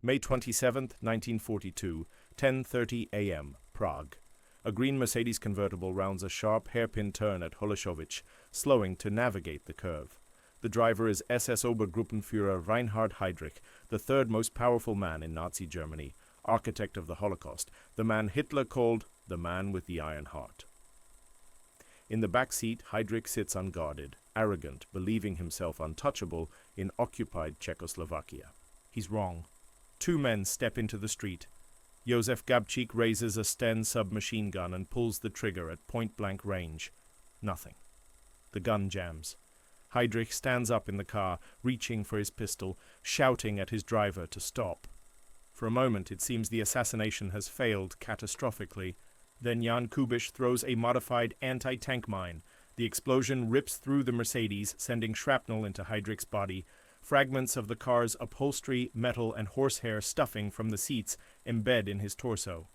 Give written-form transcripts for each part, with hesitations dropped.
May 27, 1942, 10:30 a.m., Prague. A green Mercedes convertible rounds a sharp hairpin turn at Holešovice, slowing to navigate the curve. The driver is SS Obergruppenführer Reinhard Heydrich, the third most powerful man in Nazi Germany, architect of the Holocaust, the man Hitler called the man with the iron heart. In the back seat, Heydrich sits unguarded, arrogant, believing himself untouchable in occupied Czechoslovakia. He's wrong. Two men step into the street. Josef Gabčík raises a Sten submachine gun and pulls the trigger at point-blank range. Nothing. The gun jams. Heydrich stands up in the car, reaching for his pistol, shouting at his driver to stop. For a moment it seems the assassination has failed catastrophically. Then Jan Kubiš throws a modified anti-tank mine. The explosion rips through the Mercedes, sending shrapnel into Heydrich's body. Fragments of the car's upholstery, metal, and horsehair stuffing from the seats embed in his torso.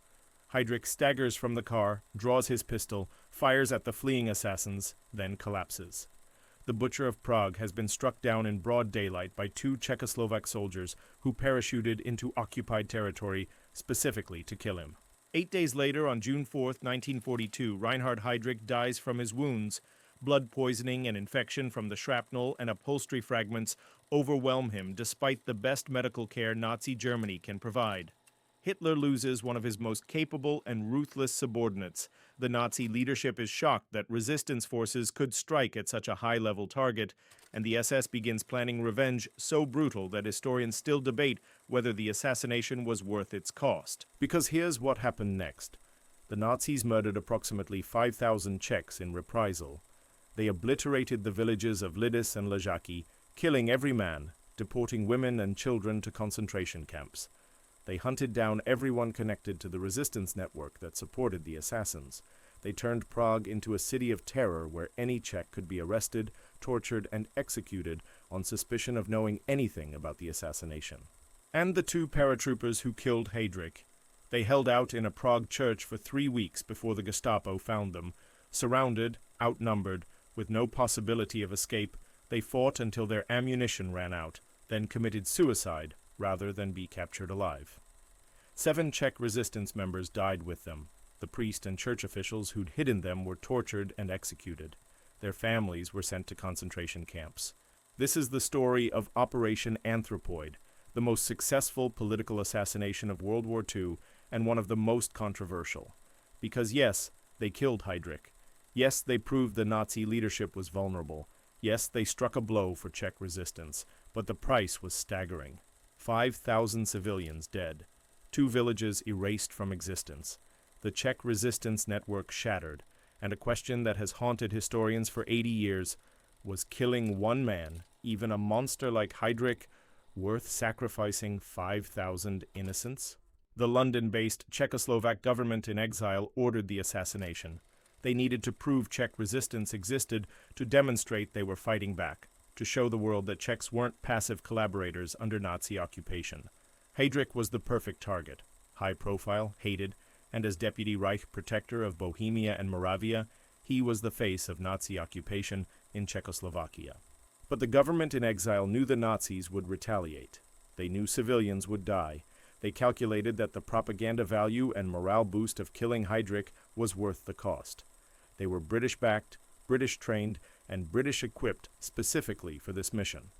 Heydrich staggers from the car, draws his pistol, fires at the fleeing assassins, then collapses. The Butcher of Prague has been struck down in broad daylight by two Czechoslovak soldiers who parachuted into occupied territory specifically to kill him. 8 days later, on June 4, 1942, Reinhard Heydrich dies from his wounds. Blood poisoning and infection from the shrapnel and upholstery fragments overwhelm him despite the best medical care Nazi Germany can provide. Hitler loses one of his most capable and ruthless subordinates. The Nazi leadership is shocked that resistance forces could strike at such a high-level target, and the SS begins planning revenge so brutal that historians still debate whether the assassination was worth its cost. Because here's what happened next. The Nazis murdered approximately 5,000 Czechs in reprisal. They obliterated the villages of Lidice and Ležáky, killing every man, deporting women and children to concentration camps. They hunted down everyone connected to the resistance network that supported the assassins. They turned Prague into a city of terror where any Czech could be arrested, tortured, and executed on suspicion of knowing anything about the assassination. And the two paratroopers who killed Heydrich. They held out in a Prague church for 3 weeks before the Gestapo found them. Surrounded, outnumbered, with no possibility of escape, they fought until their ammunition ran out, then committed suicide rather than be captured alive. 7 Czech resistance members died with them. The priest and church officials who'd hidden them were tortured and executed. Their families were sent to concentration camps. This is the story of Operation Anthropoid, the most successful political assassination of World War II and one of the most controversial. Because yes, they killed Heydrich. Yes, they proved the Nazi leadership was vulnerable. Yes, they struck a blow for Czech resistance, but the price was staggering. 5,000 civilians dead. 2 villages erased from existence. The Czech resistance network shattered, and a question that has haunted historians for 80 years, was killing one man, even a monster like Heydrich, worth sacrificing 5,000 innocents? The London-based Czechoslovak government in exile ordered the assassination. They needed to prove Czech resistance existed to demonstrate they were fighting back, to show the world that Czechs weren't passive collaborators under Nazi occupation. Heydrich was the perfect target, high profile, hated, and as Deputy Reich Protector of Bohemia and Moravia, he was the face of Nazi occupation in Czechoslovakia. But the government in exile knew the Nazis would retaliate. They knew civilians would die. They calculated that the propaganda value and morale boost of killing Heydrich was worth the cost. They were British-backed, British-trained, and British-equipped specifically for this mission.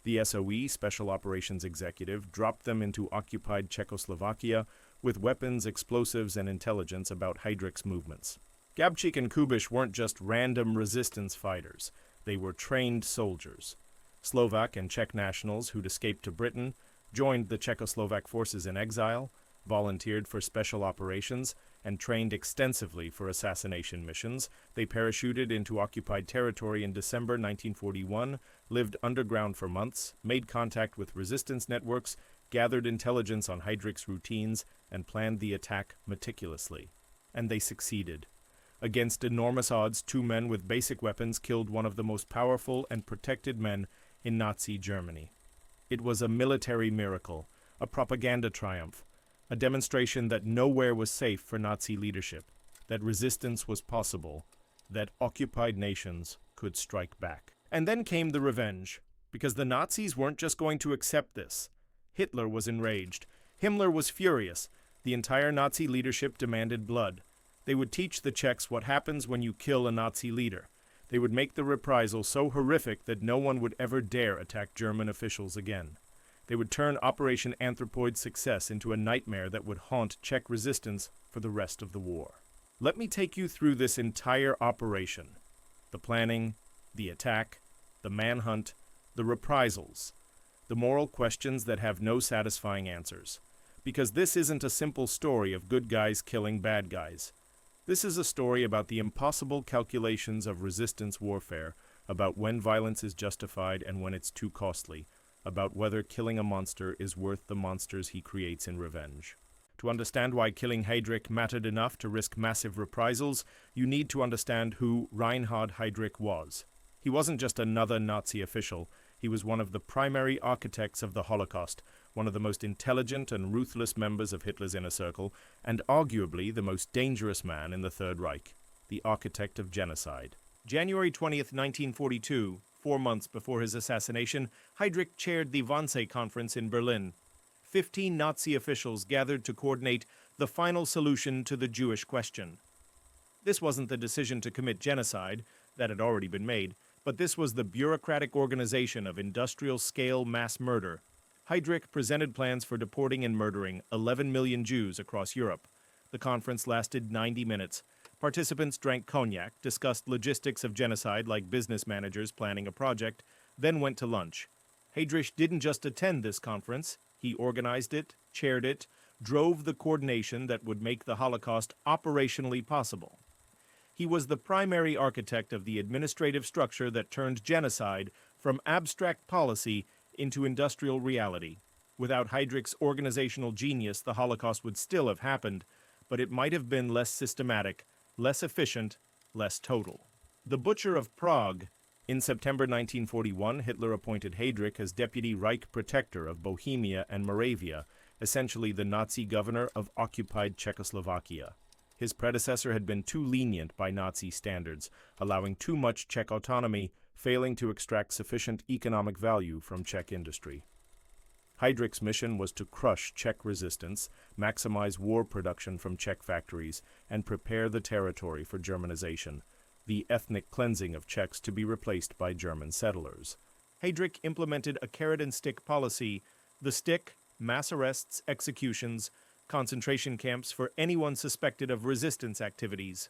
The SOE, Special Operations Executive, dropped them into occupied Czechoslovakia with weapons, explosives, and intelligence about Heydrich's movements. Gabčík and Kubiš weren't just random resistance fighters. They were trained soldiers. Slovak and Czech nationals who'd escaped to Britain joined the Czechoslovak forces in exile, volunteered for special operations, and trained extensively for assassination missions. They parachuted into occupied territory in December 1941, lived underground for months, made contact with resistance networks, gathered intelligence on Heydrich's routines, and planned the attack meticulously. And they succeeded. Against enormous odds, 2 men with basic weapons killed one of the most powerful and protected men in Nazi Germany. It was a military miracle, a propaganda triumph, a demonstration that nowhere was safe for Nazi leadership, that resistance was possible, that occupied nations could strike back. And then came the revenge, because the Nazis weren't just going to accept this. Hitler was enraged. Himmler was furious. The entire Nazi leadership demanded blood. They would teach the Czechs what happens when you kill a Nazi leader. They would make the reprisal so horrific that no one would ever dare attack German officials again. They would turn Operation Anthropoid's success into a nightmare that would haunt Czech resistance for the rest of the war. Let me take you through this entire operation. The planning, the attack, the manhunt, the reprisals, the moral questions that have no satisfying answers. Because this isn't a simple story of good guys killing bad guys. This is a story about the impossible calculations of resistance warfare, about when violence is justified and when it's too costly, about whether killing a monster is worth the monsters he creates in revenge. To understand why killing Heydrich mattered enough to risk massive reprisals, you need to understand who Reinhard Heydrich was. He wasn't just another Nazi official, he was one of the primary architects of the Holocaust, one of the most intelligent and ruthless members of Hitler's inner circle, and arguably the most dangerous man in the Third Reich, the architect of genocide. January 20th, 1942, 4 months before his assassination, Heydrich chaired the Wannsee Conference in Berlin. 15 Nazi officials gathered to coordinate the final solution to the Jewish question. This wasn't the decision to commit genocide, that had already been made, but this was the bureaucratic organization of industrial-scale mass murder. Heydrich presented plans for deporting and murdering 11 million Jews across Europe. The conference lasted 90 minutes. Participants drank cognac, discussed logistics of genocide like business managers planning a project, then went to lunch. Heydrich didn't just attend this conference, he organized it, chaired it, drove the coordination that would make the Holocaust operationally possible. He was the primary architect of the administrative structure that turned genocide from abstract policy into industrial reality. Without Heydrich's organizational genius, the Holocaust would still have happened, but it might have been less systematic, less efficient, less total. The Butcher of Prague. In September 1941, Hitler appointed Heydrich as Deputy Reich Protector of Bohemia and Moravia, essentially the Nazi governor of occupied Czechoslovakia. His predecessor had been too lenient by Nazi standards, allowing too much Czech autonomy, failing to extract sufficient economic value from Czech industry. Heydrich's mission was to crush Czech resistance, maximize war production from Czech factories, and prepare the territory for Germanization, the ethnic cleansing of Czechs to be replaced by German settlers. Heydrich implemented a carrot-and-stick policy. The stick: mass arrests, executions, concentration camps for anyone suspected of resistance activities.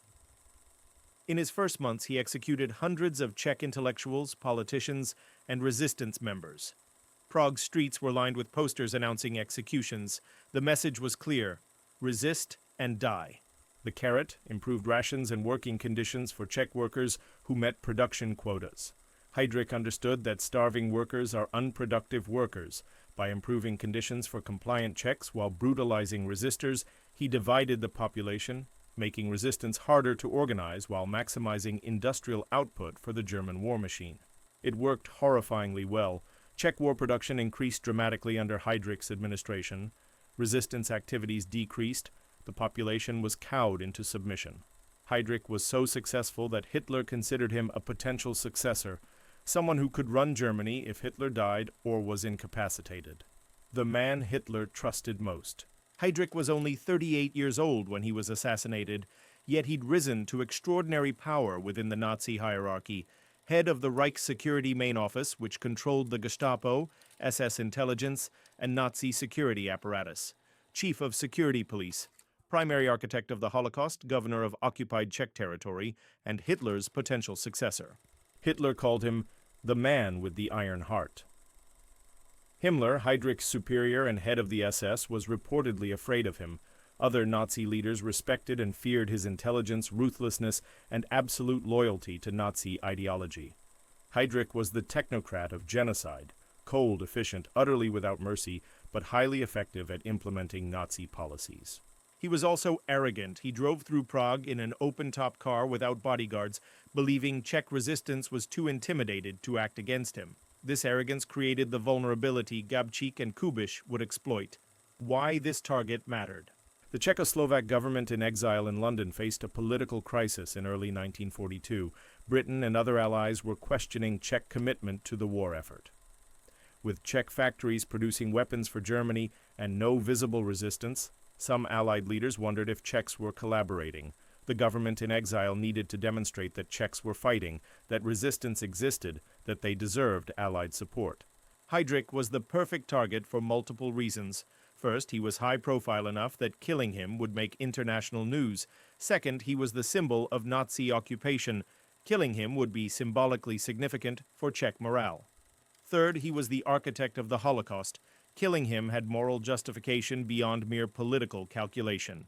In his first months, he executed hundreds of Czech intellectuals, politicians, and resistance members. Prague's streets were lined with posters announcing executions. The message was clear: resist and die. The carrot: improved rations and working conditions for Czech workers who met production quotas. Heydrich understood that starving workers are unproductive workers. By improving conditions for compliant Czechs while brutalizing resistors, he divided the population, making resistance harder to organize while maximizing industrial output for the German war machine. It worked horrifyingly well. Czech war production increased dramatically under Heydrich's administration. Resistance activities decreased. The population was cowed into submission. Heydrich was so successful that Hitler considered him a potential successor, someone who could run Germany if Hitler died or was incapacitated. The man Hitler trusted most. Heydrich was only 38 years old when he was assassinated, yet he'd risen to extraordinary power within the Nazi hierarchy, head of the Reich Security Main Office, which controlled the Gestapo, SS intelligence, and Nazi security apparatus, chief of security police, primary architect of the Holocaust, governor of occupied Czech territory, and Hitler's potential successor. Hitler called him the man with the iron heart. Himmler, Heydrich's superior and head of the SS, was reportedly afraid of him. Other Nazi leaders respected and feared his intelligence, ruthlessness, and absolute loyalty to Nazi ideology. Heydrich was the technocrat of genocide, cold, efficient, utterly without mercy, but highly effective at implementing Nazi policies. He was also arrogant. He drove through Prague in an open-top car without bodyguards, believing Czech resistance was too intimidated to act against him. This arrogance created the vulnerability Gabčík and Kubiš would exploit. Why this target mattered. The Czechoslovak government in exile in London faced a political crisis in early 1942. Britain and other allies were questioning Czech commitment to the war effort. With Czech factories producing weapons for Germany and no visible resistance, some Allied leaders wondered if Czechs were collaborating. The government in exile needed to demonstrate that Czechs were fighting, that resistance existed, that they deserved Allied support. Heydrich was the perfect target for multiple reasons. First, he was high-profile enough that killing him would make international news. Second, he was the symbol of Nazi occupation. Killing him would be symbolically significant for Czech morale. Third, he was the architect of the Holocaust. Killing him had moral justification beyond mere political calculation.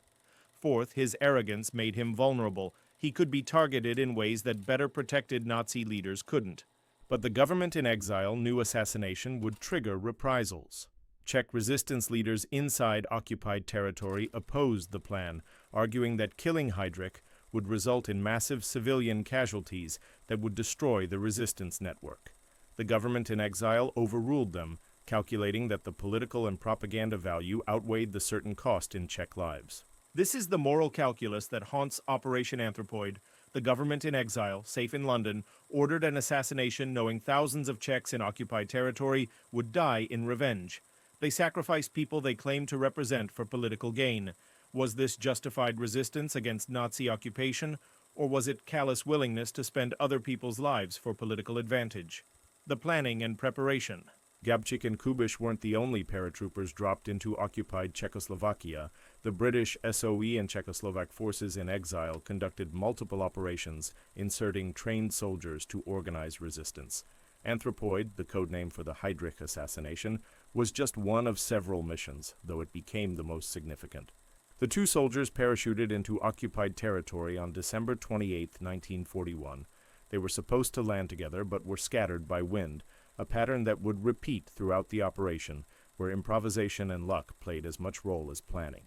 Fourth, his arrogance made him vulnerable. He could be targeted in ways that better protected Nazi leaders couldn't. But the government in exile knew assassination would trigger reprisals. Czech resistance leaders inside occupied territory opposed the plan, arguing that killing Heydrich would result in massive civilian casualties that would destroy the resistance network. The government in exile overruled them, calculating that the political and propaganda value outweighed the certain cost in Czech lives. This is the moral calculus that haunts Operation Anthropoid. The government in exile, safe in London, ordered an assassination knowing thousands of Czechs in occupied territory would die in revenge. They sacrificed people they claimed to represent for political gain. Was this justified resistance against Nazi occupation, or was it callous willingness to spend other people's lives for political advantage? The planning and preparation. Gabčík and Kubiš weren't the only paratroopers dropped into occupied Czechoslovakia. The British SOE and Czechoslovak forces in exile conducted multiple operations, inserting trained soldiers to organize resistance. Anthropoid, the codename for the Heydrich assassination, was just one of several missions, though it became the most significant. The two soldiers parachuted into occupied territory on December 28, 1941. They were supposed to land together but were scattered by wind, a pattern that would repeat throughout the operation, where improvisation and luck played as much role as planning.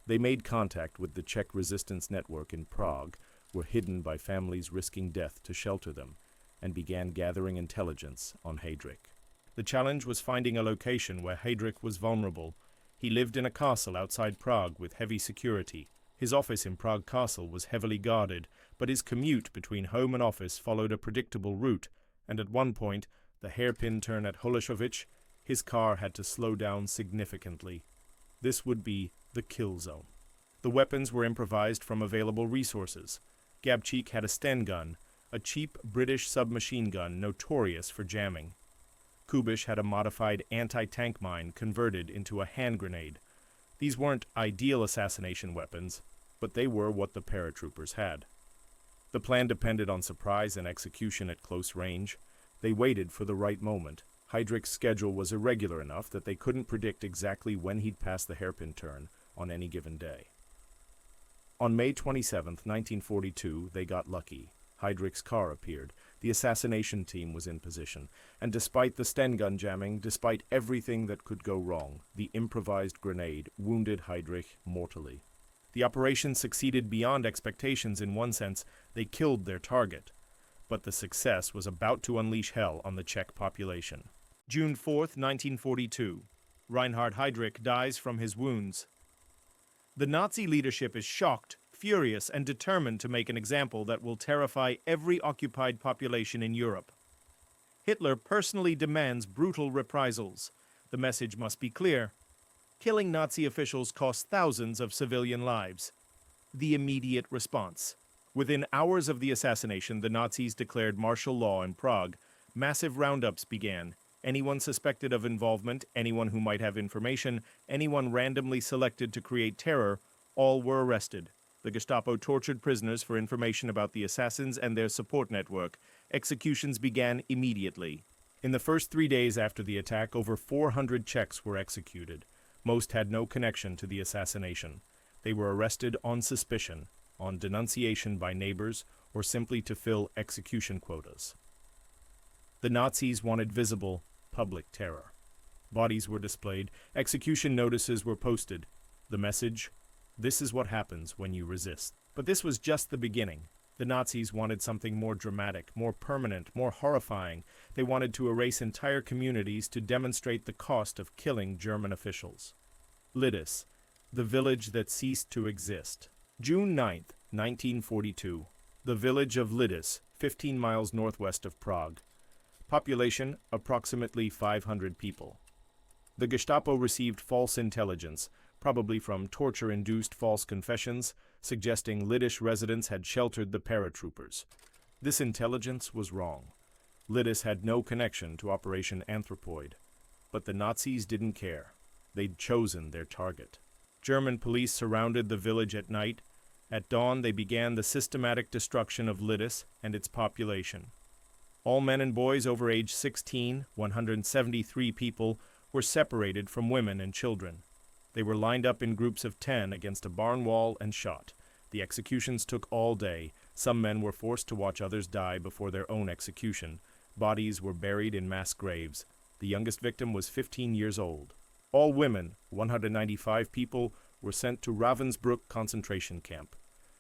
They made contact with the Czech resistance network in Prague, were hidden by families risking death to shelter them, and began gathering intelligence on Heydrich. The challenge was finding a location where Heydrich was vulnerable. He lived in a castle outside Prague with heavy security. His office in Prague Castle was heavily guarded, but his commute between home and office followed a predictable route, and at one point, the hairpin turn at Holešovice, his car had to slow down significantly. This would be the kill zone. The weapons were improvised from available resources. Gabčík had a Sten gun, a cheap British submachine gun notorious for jamming. Kubiš had a modified anti-tank mine converted into a hand grenade. These weren't ideal assassination weapons, but they were what the paratroopers had. The plan depended on surprise and execution at close range. They waited for the right moment. Heydrich's schedule was irregular enough that they couldn't predict exactly when he'd pass the hairpin turn on any given day. On May 27, 1942, they got lucky. Heydrich's car appeared. The assassination team was in position, and despite the Sten gun jamming, despite everything that could go wrong, the improvised grenade wounded Heydrich mortally. The operation succeeded beyond expectations in one sense. They killed their target. But the success was about to unleash hell on the Czech population. June 4, 1942. Reinhard Heydrich dies from his wounds. The Nazi leadership is shocked, furious, and determined to make an example that will terrify every occupied population in Europe. Hitler personally demands brutal reprisals. The message must be clear. Killing Nazi officials cost thousands of civilian lives. The immediate response. Within hours of the assassination, the Nazis declared martial law in Prague. Massive roundups began. Anyone suspected of involvement, anyone who might have information, anyone randomly selected to create terror, all were arrested. The Gestapo tortured prisoners for information about the assassins and their support network. Executions began immediately. In the first 3 days after the attack, over 400 Czechs were executed. Most had no connection to the assassination. They were arrested on suspicion, on denunciation by neighbors, or simply to fill execution quotas. The Nazis wanted visible, public terror. Bodies were displayed, execution notices were posted. The message: this is what happens when you resist. But this was just the beginning. The Nazis wanted something more dramatic, more permanent, more horrifying. They wanted to erase entire communities to demonstrate the cost of killing German officials. Lidice, the village that ceased to exist. June 9, 1942. The village of Lidice, 15 miles northwest of Prague. Population, approximately 500 people. The Gestapo received false intelligence, probably from torture-induced false confessions, suggesting Lidice residents had sheltered the paratroopers. This intelligence was wrong. Lidice had no connection to Operation Anthropoid. But the Nazis didn't care. They'd chosen their target. German police surrounded the village at night. At dawn, they began the systematic destruction of Lidice and its population. All men and boys over age 16, 173 people, were separated from women and children. They were lined up in groups of 10 against a barn wall and shot. The executions took all day. Some men were forced to watch others die before their own execution. Bodies were buried in mass graves. The youngest victim was 15 years old. All women, 195 people, were sent to Ravensbrück concentration camp.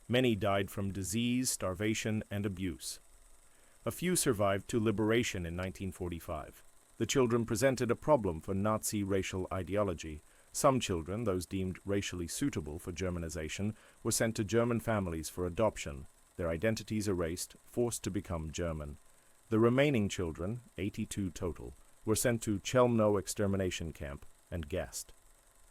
Many died from disease, starvation, and abuse. A few survived to liberation in 1945. The children presented a problem for Nazi racial ideology. Some children, those deemed racially suitable for Germanization, were sent to German families for adoption, their identities erased, forced to become German. The remaining children, 82 total, were sent to Chelmno extermination camp and gassed.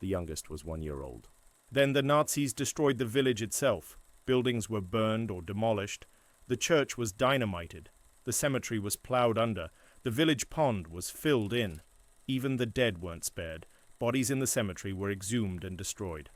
The youngest was 1 year old. Then the Nazis destroyed the village itself. Buildings were burned or demolished. The church was dynamited. The cemetery was plowed under. The village pond was filled in. Even the dead weren't spared. Bodies in the cemetery were exhumed and destroyed.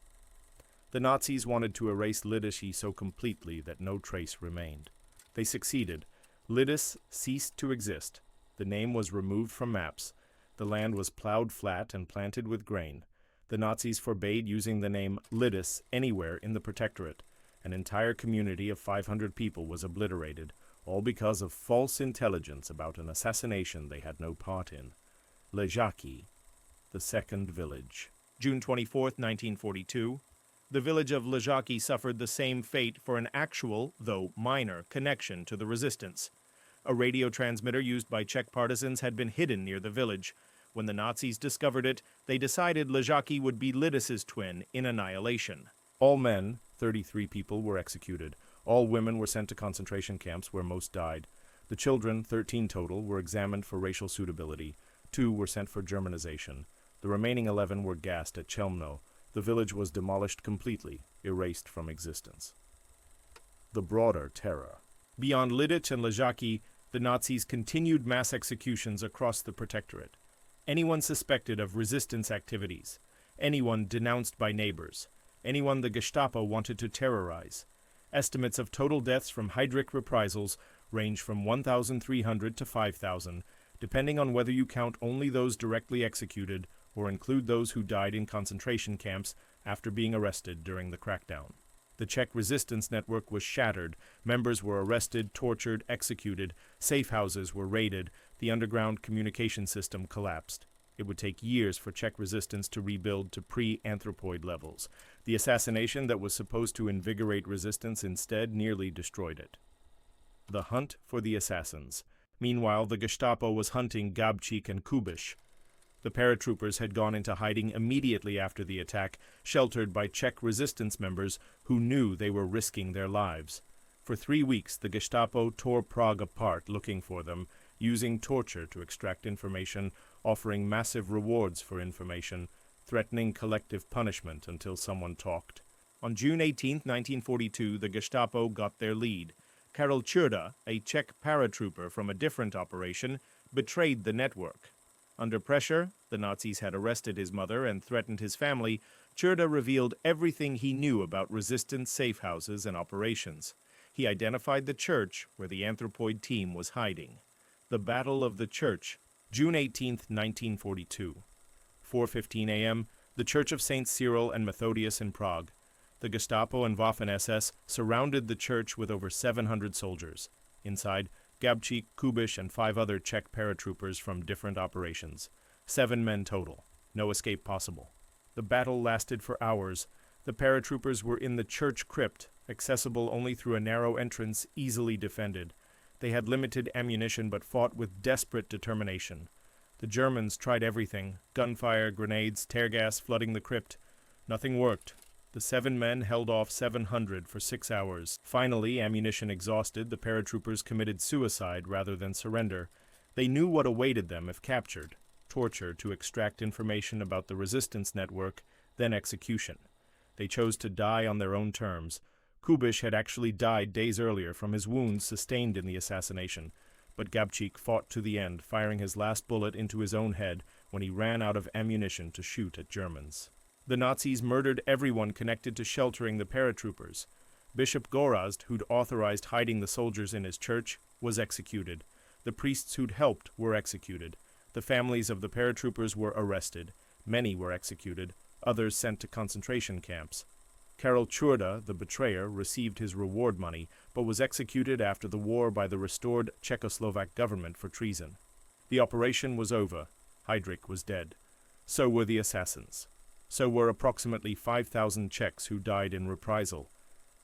The Nazis wanted to erase Lidice so completely that no trace remained. They succeeded. Lidice ceased to exist. The name was removed from maps. The land was plowed flat and planted with grain. The Nazis forbade using the name Lidice anywhere in the Protectorate. An entire community of 500 people was obliterated, all because of false intelligence about an assassination they had no part in. Ležáky, the second village. June 24, 1942. The village of Ležáky suffered the same fate for an actual, though minor, connection to the resistance. A radio transmitter used by Czech partisans had been hidden near the village. When the Nazis discovered it, they decided Ležáky would be Lidice's twin in annihilation. All men, 33 people, were executed. All women were sent to concentration camps where most died. The children, 13 total, were examined for racial suitability. 2 were sent for Germanization. The remaining 11 were gassed at Chelmno. The village was demolished completely, erased from existence. The broader terror. Beyond Lidice and Ležáky, the Nazis continued mass executions across the Protectorate. Anyone suspected of resistance activities, anyone denounced by neighbors, anyone the Gestapo wanted to terrorize. Estimates of total deaths from Heydrich reprisals range from 1,300 to 5,000, depending on whether you count only those directly executed or include those who died in concentration camps after being arrested during the crackdown. The Czech resistance network was shattered. Members were arrested, tortured, executed. Safe houses were raided. The underground communication system collapsed. It would take years for Czech resistance to rebuild to pre-Anthropoid levels. The assassination that was supposed to invigorate resistance instead nearly destroyed it. The hunt for the assassins. Meanwhile, the Gestapo was hunting Gabčík and Kubiš. The paratroopers had gone into hiding immediately after the attack, sheltered by Czech resistance members who knew they were risking their lives. For 3 weeks, the Gestapo tore Prague apart looking for them, using torture to extract information, offering massive rewards for information, threatening collective punishment until someone talked. On June 18, 1942, the Gestapo got their lead. Karel Čurda, a Czech paratrooper from a different operation, betrayed the network. Under pressure, the Nazis had arrested his mother and threatened his family. Čurda revealed everything he knew about resistance safe houses and operations. He identified the church where the Anthropoid team was hiding. The Battle of the Church, June 18, 1942. 4:15 a.m., the Church of St. Cyril and Methodius in Prague. The Gestapo and Waffen-SS surrounded the church with over 700 soldiers. Inside, Gabčík, Kubiš, and 5 other Czech paratroopers from different operations. 7 men total. No escape possible. The battle lasted for hours. The paratroopers were in the church crypt, accessible only through a narrow entrance, easily defended. They had limited ammunition but fought with desperate determination. The Germans tried everything: gunfire, grenades, tear gas, flooding the crypt. Nothing worked. The 7 men held off 700 for 6 hours. Finally, ammunition exhausted, the paratroopers committed suicide rather than surrender. They knew what awaited them if captured: torture to extract information about the resistance network, then execution. They chose to die on their own terms. Kubish had actually died days earlier from his wounds sustained in the assassination, but Gabčík fought to the end, firing his last bullet into his own head when he ran out of ammunition to shoot at Germans. The Nazis murdered everyone connected to sheltering the paratroopers. Bishop Gorazd, who'd authorized hiding the soldiers in his church, was executed. The priests who'd helped were executed. The families of the paratroopers were arrested. Many were executed, others sent to concentration camps. Karel Čurda, the betrayer, received his reward money, but was executed after the war by the restored Czechoslovak government for treason. The operation was over. Heydrich was dead. So were the assassins. So were approximately 5,000 Czechs who died in reprisal.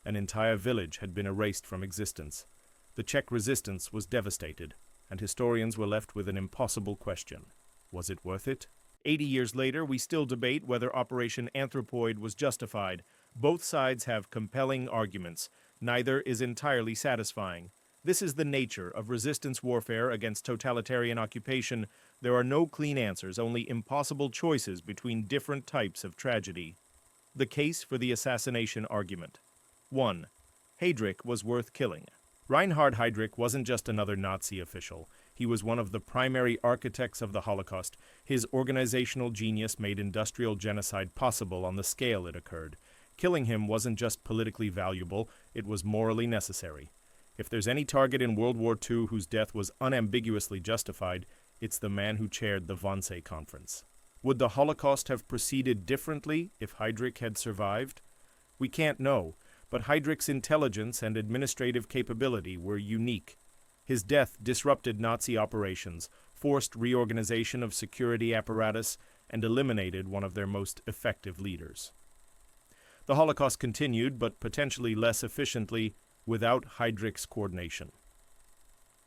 An entire village had been erased from existence. The Czech resistance was devastated, and historians were left with an impossible question. Was it worth it? 80 years later, we still debate whether Operation Anthropoid was justified. Both sides have compelling arguments. Neither is entirely satisfying. This is the nature of resistance warfare against totalitarian occupation. There are no clean answers, only impossible choices between different types of tragedy. The case for the assassination argument. 1. Heydrich was worth killing. Reinhard Heydrich wasn't just another Nazi official. He was one of the primary architects of the Holocaust. His organizational genius made industrial genocide possible on the scale it occurred. Killing him wasn't just politically valuable, it was morally necessary. If there's any target in World War II whose death was unambiguously justified, it's the man who chaired the Wannsee Conference. Would the Holocaust have proceeded differently if Heydrich had survived? We can't know, but Heydrich's intelligence and administrative capability were unique. His death disrupted Nazi operations, forced reorganization of security apparatus, and eliminated one of their most effective leaders. The Holocaust continued, but potentially less efficiently, without Heydrich's coordination.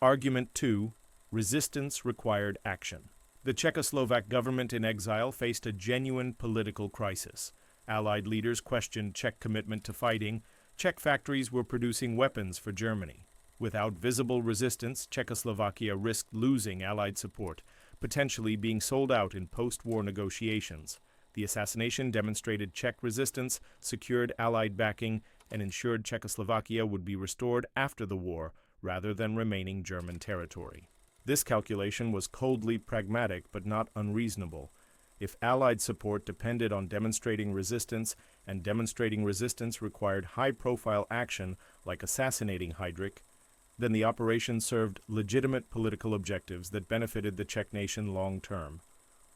Argument 2. Resistance required action. The Czechoslovak government in exile faced a genuine political crisis. Allied leaders questioned Czech commitment to fighting. Czech factories were producing weapons for Germany. Without visible resistance, Czechoslovakia risked losing Allied support, potentially being sold out in post-war negotiations. The assassination demonstrated Czech resistance, secured Allied backing, and ensured Czechoslovakia would be restored after the war, rather than remaining German territory. This calculation was coldly pragmatic but not unreasonable. If Allied support depended on demonstrating resistance, and demonstrating resistance required high-profile action like assassinating Heydrich, then the operation served legitimate political objectives that benefited the Czech nation long-term.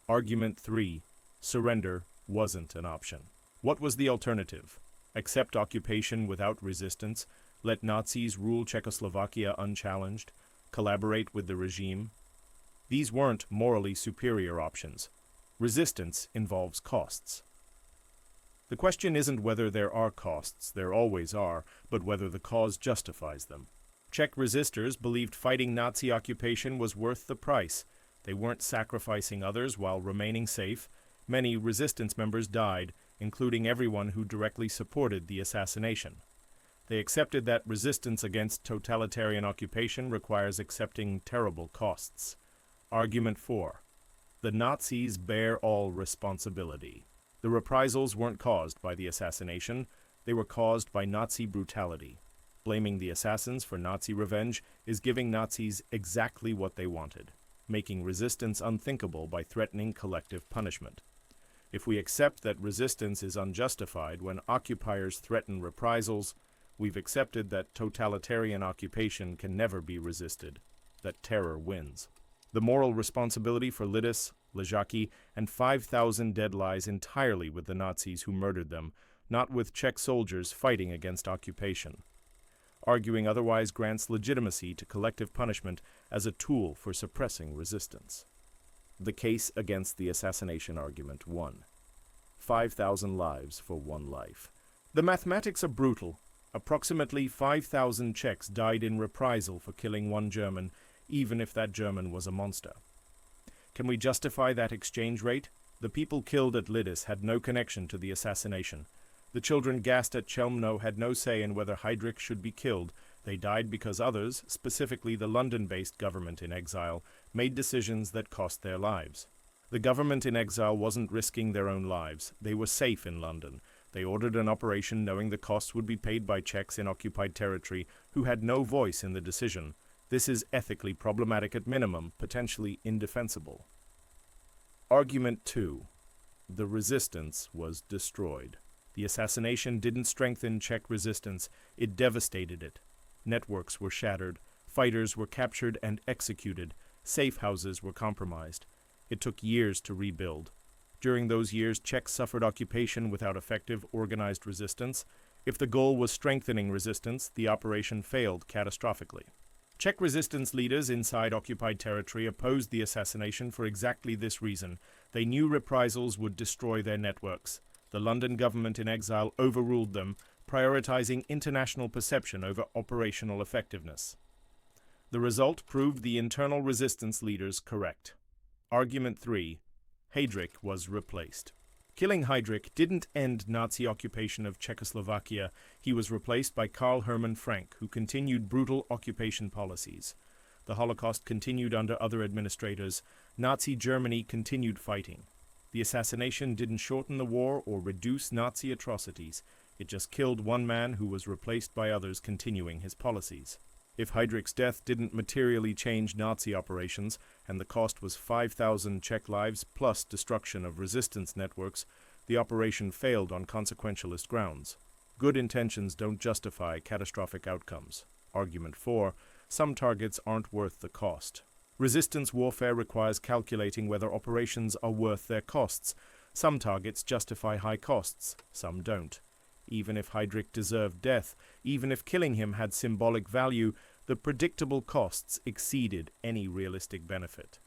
Argument 3. Surrender wasn't an option. What was the alternative? Accept occupation without resistance, let Nazis rule Czechoslovakia unchallenged, collaborate with the regime? These weren't morally superior options. Resistance involves costs. The question isn't whether there are costs, there always are, but whether the cause justifies them. Czech resistors believed fighting Nazi occupation was worth the price. They weren't sacrificing others while remaining safe. Many resistance members died, including everyone who directly supported the assassination. They accepted that resistance against totalitarian occupation requires accepting terrible costs. Argument 4. The Nazis bear all responsibility. The reprisals weren't caused by the assassination, they were caused by Nazi brutality. Blaming the assassins for Nazi revenge is giving Nazis exactly what they wanted, making resistance unthinkable by threatening collective punishment. If we accept that resistance is unjustified when occupiers threaten reprisals, we've accepted that totalitarian occupation can never be resisted, that terror wins. The moral responsibility for Lidice, Ležáky, and 5,000 dead lies entirely with the Nazis who murdered them, not with Czech soldiers fighting against occupation. Arguing otherwise grants legitimacy to collective punishment as a tool for suppressing resistance. The case against the assassination argument 1. 5,000 lives for one life. The mathematics are brutal. Approximately 5,000 Czechs died in reprisal for killing one German, even if that German was a monster. Can we justify that exchange rate? The people killed at Lidice had no connection to the assassination. The children gassed at Chelmno had no say in whether Heydrich should be killed. They died because others, specifically the London-based government in exile, made decisions that cost their lives. The government in exile wasn't risking their own lives. They were safe in London. They ordered an operation knowing the costs would be paid by Czechs in occupied territory who had no voice in the decision. This is ethically problematic at minimum, potentially indefensible. Argument 2. The resistance was destroyed. The assassination didn't strengthen Czech resistance, it devastated it. Networks were shattered, fighters were captured and executed, safe houses were compromised. It took years to rebuild. During those years, Czechs suffered occupation without effective, organized resistance. If the goal was strengthening resistance, the operation failed catastrophically. Czech resistance leaders inside occupied territory opposed the assassination for exactly this reason. They knew reprisals would destroy their networks. The London government in exile overruled them, prioritizing international perception over operational effectiveness. The result proved the internal resistance leaders correct. Argument 3. Heydrich was replaced. Killing Heydrich didn't end Nazi occupation of Czechoslovakia. He was replaced by Karl Hermann Frank, who continued brutal occupation policies. The Holocaust continued under other administrators. Nazi Germany continued fighting. The assassination didn't shorten the war or reduce Nazi atrocities. It just killed one man who was replaced by others continuing his policies. If Heydrich's death didn't materially change Nazi operations, and the cost was 5,000 Czech lives plus destruction of resistance networks, the operation failed on consequentialist grounds. Good intentions don't justify catastrophic outcomes. Argument 4. Some targets aren't worth the cost. Resistance warfare requires calculating whether operations are worth their costs. Some targets justify high costs, some don't. Even if Heydrich deserved death, even if killing him had symbolic value, the predictable costs exceeded any realistic benefit.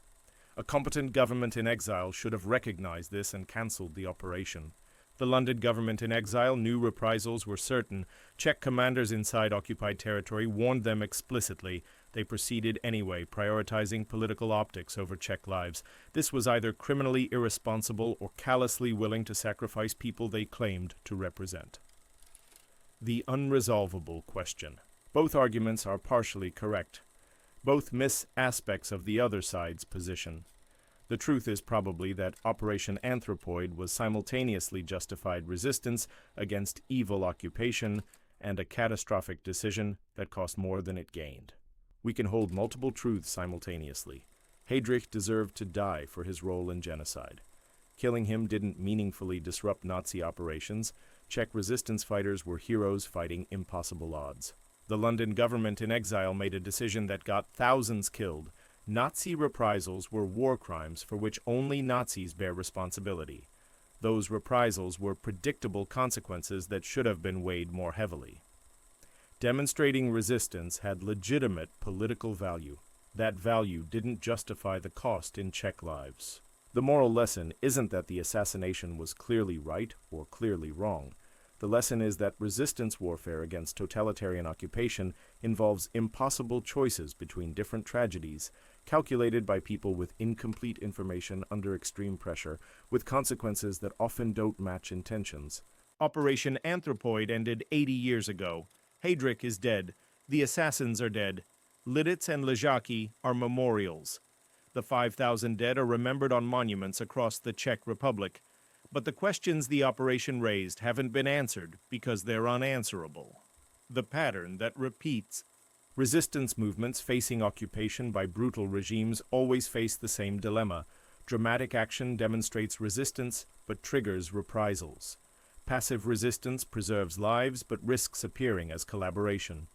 A competent government in exile should have recognized this and cancelled the operation. The London government in exile knew reprisals were certain. Czech commanders inside occupied territory warned them explicitly. They proceeded anyway, prioritizing political optics over Czech lives. This was either criminally irresponsible or callously willing to sacrifice people they claimed to represent. The unresolvable question. Both arguments are partially correct. Both miss aspects of the other side's position. The truth is probably that Operation Anthropoid was simultaneously justified resistance against evil occupation and a catastrophic decision that cost more than it gained. We can hold multiple truths simultaneously. Heydrich deserved to die for his role in genocide. Killing him didn't meaningfully disrupt Nazi operations. Czech resistance fighters were heroes fighting impossible odds. The London government in exile made a decision that got thousands killed. Nazi reprisals were war crimes for which only Nazis bear responsibility. Those reprisals were predictable consequences that should have been weighed more heavily. Demonstrating resistance had legitimate political value. That value didn't justify the cost in Czech lives. The moral lesson isn't that the assassination was clearly right or clearly wrong. The lesson is that resistance warfare against totalitarian occupation involves impossible choices between different tragedies, calculated by people with incomplete information under extreme pressure, with consequences that often don't match intentions. Operation Anthropoid ended 80 years ago. Heydrich is dead. The assassins are dead. Lidice and Lidice are memorials. The 5,000 dead are remembered on monuments across the Czech Republic. But the questions the operation raised haven't been answered because they're unanswerable. The pattern that repeats. Resistance movements facing occupation by brutal regimes always face the same dilemma. Dramatic action demonstrates resistance but triggers reprisals. Passive resistance preserves lives but risks appearing as collaboration.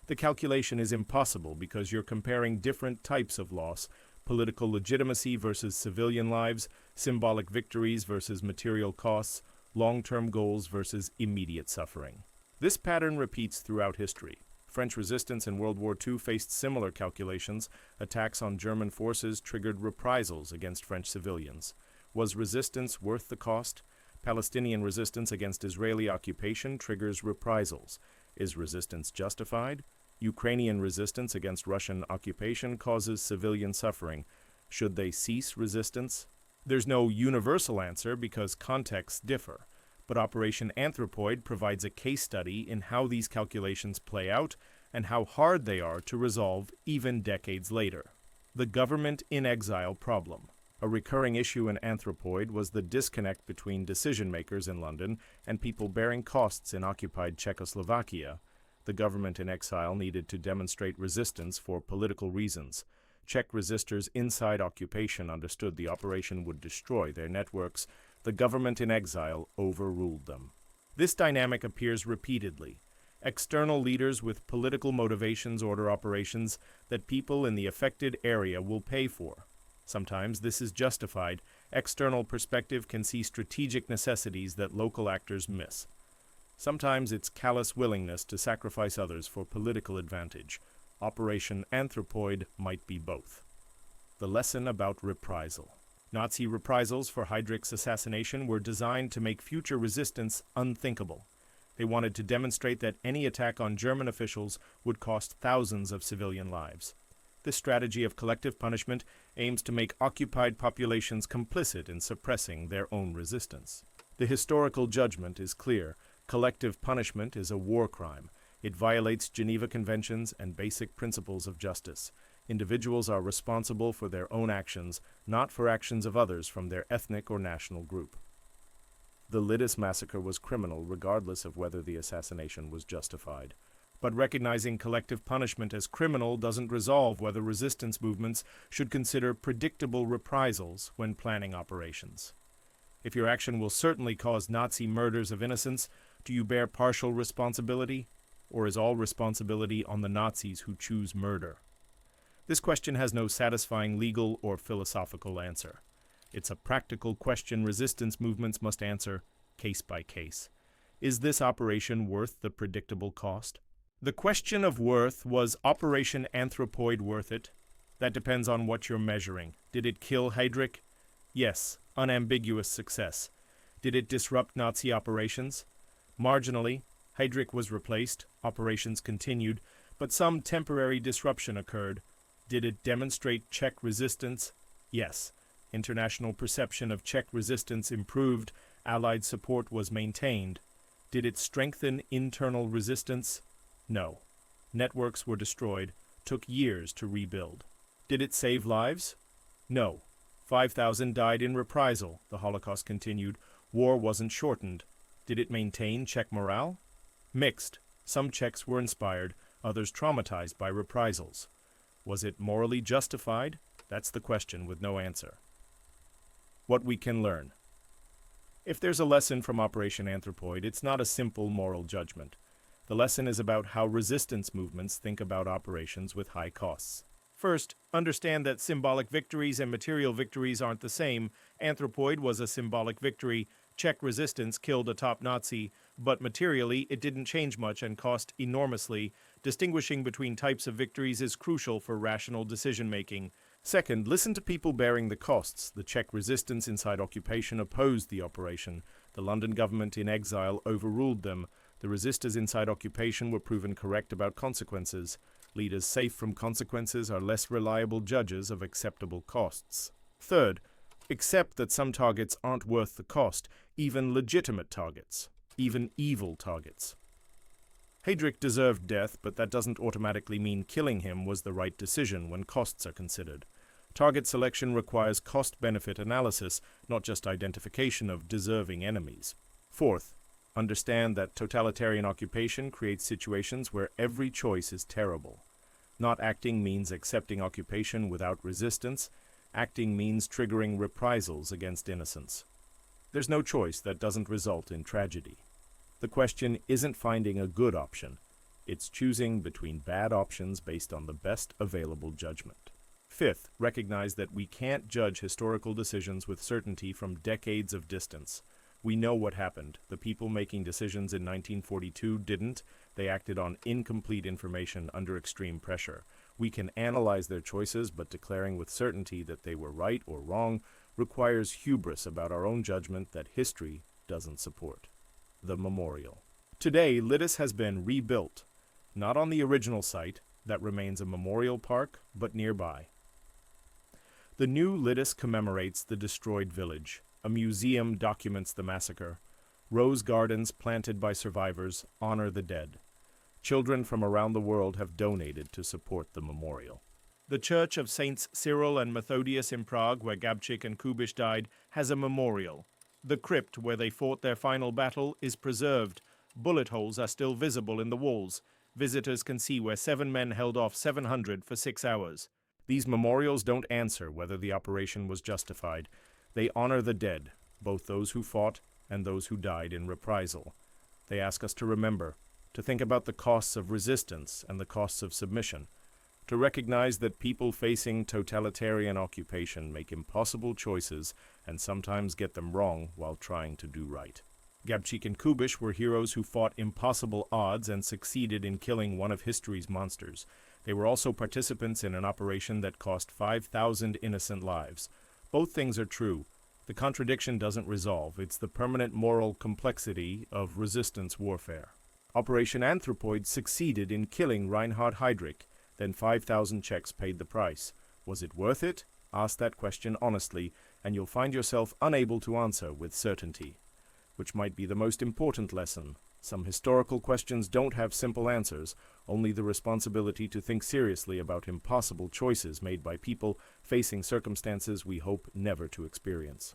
The calculation is impossible because you're comparing different types of loss: political legitimacy versus civilian lives, symbolic victories versus material costs, long-term goals versus immediate suffering. This pattern repeats throughout history. French resistance in World War II faced similar calculations. Attacks on German forces triggered reprisals against French civilians. Was resistance worth the cost? Palestinian resistance against Israeli occupation triggers reprisals. Is resistance justified? Ukrainian resistance against Russian occupation causes civilian suffering. Should they cease resistance? There's no universal answer because contexts differ, but Operation Anthropoid provides a case study in how these calculations play out and how hard they are to resolve even decades later. The government in exile problem. A recurring issue in Anthropoid was the disconnect between decision-makers in London and people bearing costs in occupied Czechoslovakia. The government in exile needed to demonstrate resistance for political reasons. Czech resistors inside occupation understood the operation would destroy their networks. The government in exile overruled them. This dynamic appears repeatedly. External leaders with political motivations order operations that people in the affected area will pay for. Sometimes this is justified. External perspective can see strategic necessities that local actors miss. Sometimes it's callous willingness to sacrifice others for political advantage. Operation Anthropoid might be both. The lesson about reprisal. Nazi reprisals for Heydrich's assassination were designed to make future resistance unthinkable. They wanted to demonstrate that any attack on German officials would cost thousands of civilian lives. This strategy of collective punishment aims to make occupied populations complicit in suppressing their own resistance. The historical judgment is clear. Collective punishment is a war crime. It violates Geneva Conventions and basic principles of justice. Individuals are responsible for their own actions, not for actions of others from their ethnic or national group. The Lidice massacre was criminal regardless of whether the assassination was justified. But recognizing collective punishment as criminal doesn't resolve whether resistance movements should consider predictable reprisals when planning operations. If your action will certainly cause Nazi murders of innocents, do you bear partial responsibility? Or is all responsibility on the Nazis who choose murder? This question has no satisfying legal or philosophical answer. It's a practical question resistance movements must answer case by case. Is this operation worth the predictable cost? The question of worth: was Operation Anthropoid worth it? That depends on what you're measuring. Did it kill Heydrich? Yes, unambiguous success. Did it disrupt Nazi operations? Marginally. Heydrich was replaced, operations continued, but some temporary disruption occurred. Did it demonstrate Czech resistance? Yes. International perception of Czech resistance improved, Allied support was maintained. Did it strengthen internal resistance? No. Networks were destroyed, took years to rebuild. Did it save lives? No. 5,000 died in reprisal, the Holocaust continued. War wasn't shortened. Did it maintain Czech morale? Mixed. Some Czechs were inspired, others traumatized by reprisals. Was it morally justified? That's the question with no answer. What we can learn. If there's a lesson from Operation Anthropoid, it's not a simple moral judgment. The lesson is about how resistance movements think about operations with high costs. First, understand that symbolic victories and material victories aren't the same. Anthropoid was a symbolic victory. Czech resistance killed a top Nazi, but materially it didn't change much and cost enormously. Distinguishing between types of victories is crucial for rational decision-making. Second, listen to people bearing the costs. The Czech resistance inside occupation opposed the operation. The London government in exile overruled them. The resistors inside occupation were proven correct about consequences. Leaders safe from consequences are less reliable judges of acceptable costs. Third, accept that some targets aren't worth the cost, even legitimate targets, even evil targets. Heydrich deserved death, but that doesn't automatically mean killing him was the right decision when costs are considered. Target selection requires cost-benefit analysis, not just identification of deserving enemies. Fourth, understand that totalitarian occupation creates situations where every choice is terrible. Not acting means accepting occupation without resistance. Acting means triggering reprisals against innocents. There's no choice that doesn't result in tragedy. The question isn't finding a good option. It's choosing between bad options based on the best available judgment. Fifth, recognize that we can't judge historical decisions with certainty from decades of distance. We know what happened. The people making decisions in 1942 didn't. They acted on incomplete information under extreme pressure. We can analyze their choices, but declaring with certainty that they were right or wrong requires hubris about our own judgment that history doesn't support. The memorial. Today, Lidice has been rebuilt. Not on the original site, that remains a memorial park, but nearby. The new Lidice commemorates the destroyed village. A museum documents the massacre. Rose gardens planted by survivors honor the dead. Children from around the world have donated to support the memorial. The Church of Saints Cyril and Methodius in Prague, where Gabčík and Kubiš died, has a memorial. The crypt where they fought their final battle is preserved. Bullet holes are still visible in the walls. Visitors can see where 7 men held off 700 for 6 hours. These memorials don't answer whether the operation was justified. They honor the dead, both those who fought and those who died in reprisal. They ask us to remember, to think about the costs of resistance and the costs of submission, to recognize that people facing totalitarian occupation make impossible choices and sometimes get them wrong while trying to do right. Gabčík and Kubiš were heroes who fought impossible odds and succeeded in killing one of history's monsters. They were also participants in an operation that cost 5,000 innocent lives. Both things are true. The contradiction doesn't resolve. It's the permanent moral complexity of resistance warfare. Operation Anthropoid succeeded in killing Reinhard Heydrich. Then 5,000 Czechs paid the price. Was it worth it? Ask that question honestly, and you'll find yourself unable to answer with certainty. Which might be the most important lesson. Some historical questions don't have simple answers, only the responsibility to think seriously about impossible choices made by people facing circumstances we hope never to experience.